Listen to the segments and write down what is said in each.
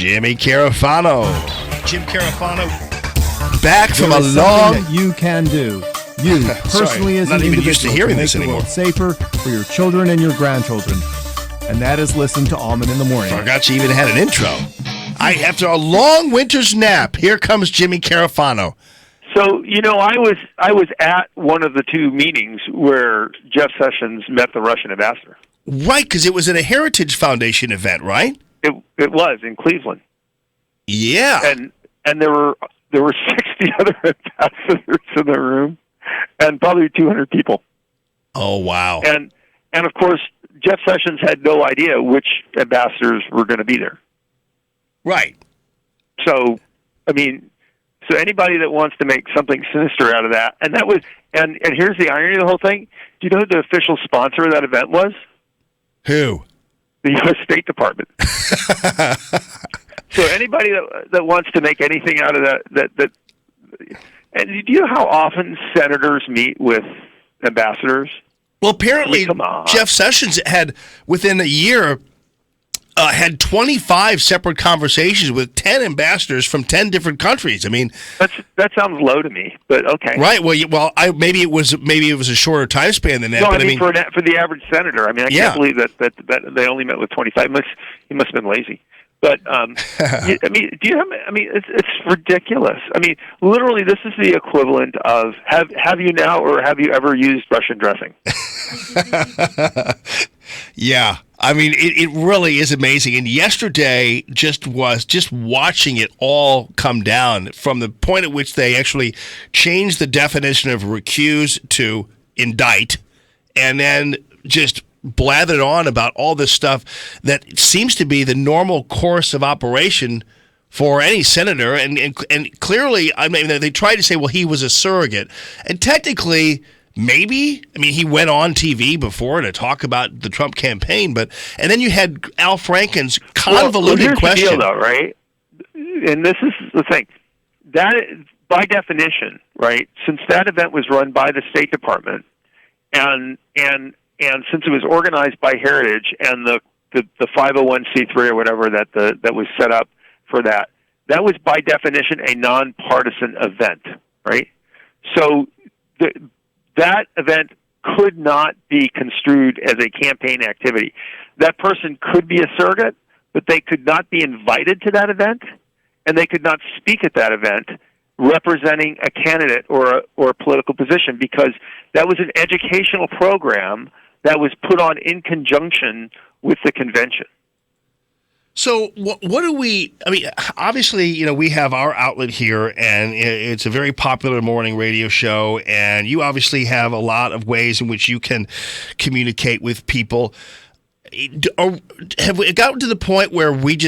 Jimmy Carafano. Jim Carafano, back from a There is long... something that you can do. You, personally, as I'm not an even individual, used to hearing can this make the anymore. world safer for your children and your grandchildren. And that is listen to Almond in the Morning. Forgot you even had an intro. After a long winter's nap, here comes Jimmy Carafano. So, I was at one of the two meetings where Jeff Sessions met the Russian ambassador. Right, because it was at a Heritage Foundation event, right? It was in Cleveland. Yeah. And there were 60 other ambassadors in the room and probably 200 people. Oh, wow. And of course, Jeff Sessions had no idea which ambassadors were going to be there. Right. So, so anybody that wants to make something sinister out of that, and here's the irony of the whole thing. Do you know who the official sponsor of that event was? Who? The U.S. State Department. So anybody that wants to make anything out of that, and do you know how often senators meet with ambassadors? Well, apparently, come on. Jeff Sessions had, within a year, had 25 separate conversations with 10 ambassadors from 10 different countries. I mean, that sounds low to me, but okay. Right. Well, maybe it was a shorter time span than that. No, but I mean for the average senator. I can't believe that they only met with 25. He must have been lazy. But it's ridiculous. Literally, this is the equivalent of have you now or have you ever used Russian dressing? Yeah. It really is amazing. And yesterday just watching it all come down from the point at which they actually changed the definition of recuse to indict, and then just blathered on about all this stuff that seems to be the normal course of operation for any senator. And clearly, they tried to say, well, he was a surrogate. And technically, maybe. He went on TV before to talk about the Trump campaign, and then you had Al Franken's convoluted question. The deal, though, right? And this is the thing. That, by definition, right, since that event was run by the State Department, and since it was organized by Heritage and the 501c3 or whatever that was set up for that was by definition a nonpartisan event, right? So that event could not be construed as a campaign activity. That person could be a surrogate, but they could not be invited to that event, and they could not speak at that event representing a candidate or a political position, because that was an educational program that was put on in conjunction with the convention. So what do we, obviously, we have our outlet here, and it's a very popular morning radio show, and you obviously have a lot of ways in which you can communicate with people. Have we gotten to the point where the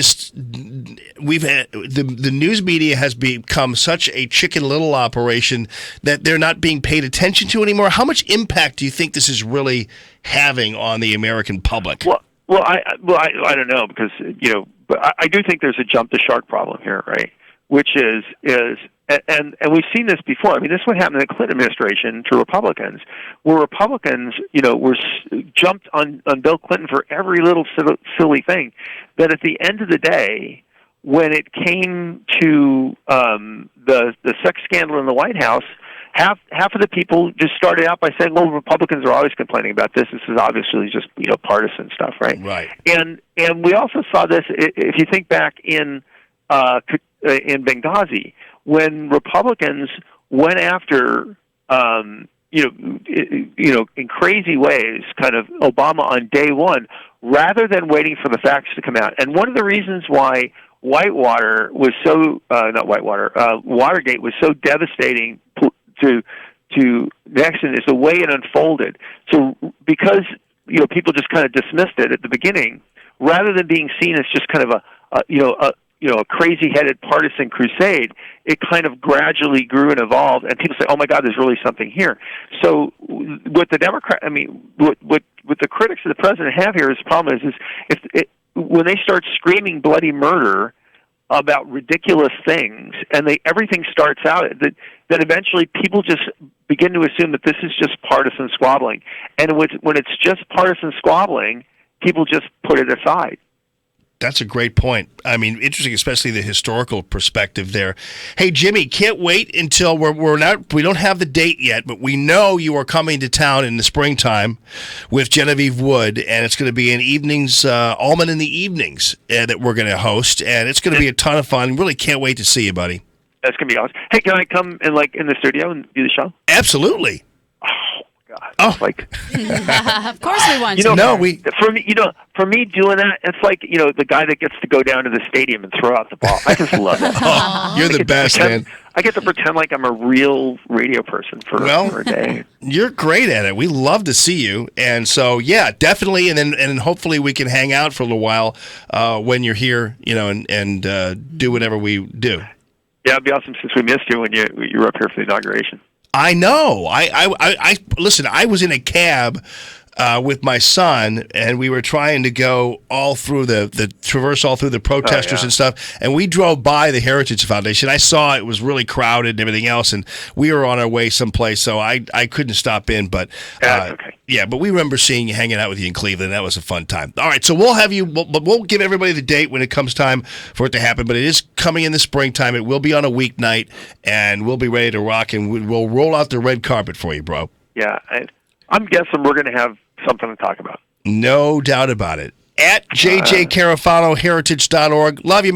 news media has become such a Chicken Little operation that they're not being paid attention to anymore? How much impact do you think this is really having on the American public? Well, I don't know, because but I do think there's a jump the shark problem here, right? Which is and we've seen this before. This is what happened in the Clinton administration to Republicans, where Republicans, were jumped on Bill Clinton for every little silly thing. That at the end of the day, when it came to the sex scandal in the White House, half of the people just started out by saying, "Well, Republicans are always complaining about this. This is obviously just partisan stuff, right?" Right. And we also saw this if you think back in Benghazi, when Republicans went after in crazy ways, kind of Obama on day one, rather than waiting for the facts to come out. And one of the reasons why Watergate was so devastating to Nixon is the way it unfolded. So because people just kind of dismissed it at the beginning, rather than being seen as just kind of a crazy-headed partisan crusade, it kind of gradually grew and evolved, and people say, "Oh my God, there's really something here." So, what the what the critics of the president have here is the problem is when they start screaming bloody murder about ridiculous things, and everything starts out that eventually people just begin to assume that this is just partisan squabbling, and when it's just partisan squabbling, people just put it aside. That's a great point. I mean, interesting, especially the historical perspective there. Hey, Jimmy, can't wait until we don't have the date yet, but we know you are coming to town in the springtime with Genevieve Wood, and it's going to be an evenings, Almond in the Evenings that we're going to host, and it's going to be a ton of fun. Really can't wait to see you, buddy. That's going to be awesome. Hey, can I come in the studio and do the show? Absolutely. God. Oh, Of course we want to. No, for me doing that, it's like the guy that gets to go down to the stadium and throw out the ball. I just love it. You're the best, man. I get to pretend like I'm a real radio person for a day. You're great at it. We love to see you, and so yeah, definitely. And then hopefully we can hang out for a little while when you're here, and do whatever we do. Yeah, it'd be awesome since we missed you when you were up here for the inauguration. I know. I listen. I was in a cab with my son, and we were trying to go all through the traverse all through the protesters and stuff. And we drove by the Heritage Foundation. I saw it was really crowded and everything else, and we were on our way someplace, so I couldn't stop in. But okay. Yeah, but we remember seeing you, hanging out with you in Cleveland. That was a fun time. All right, so we'll have you. We'll give everybody the date when it comes time for it to happen. But it is coming in the springtime. It will be on a weeknight, and we'll be ready to rock. And we'll roll out the red carpet for you, bro. Yeah, I'm guessing we're going to have something to talk about. No doubt about it. At JJ Carafano, heritage.org. Love you.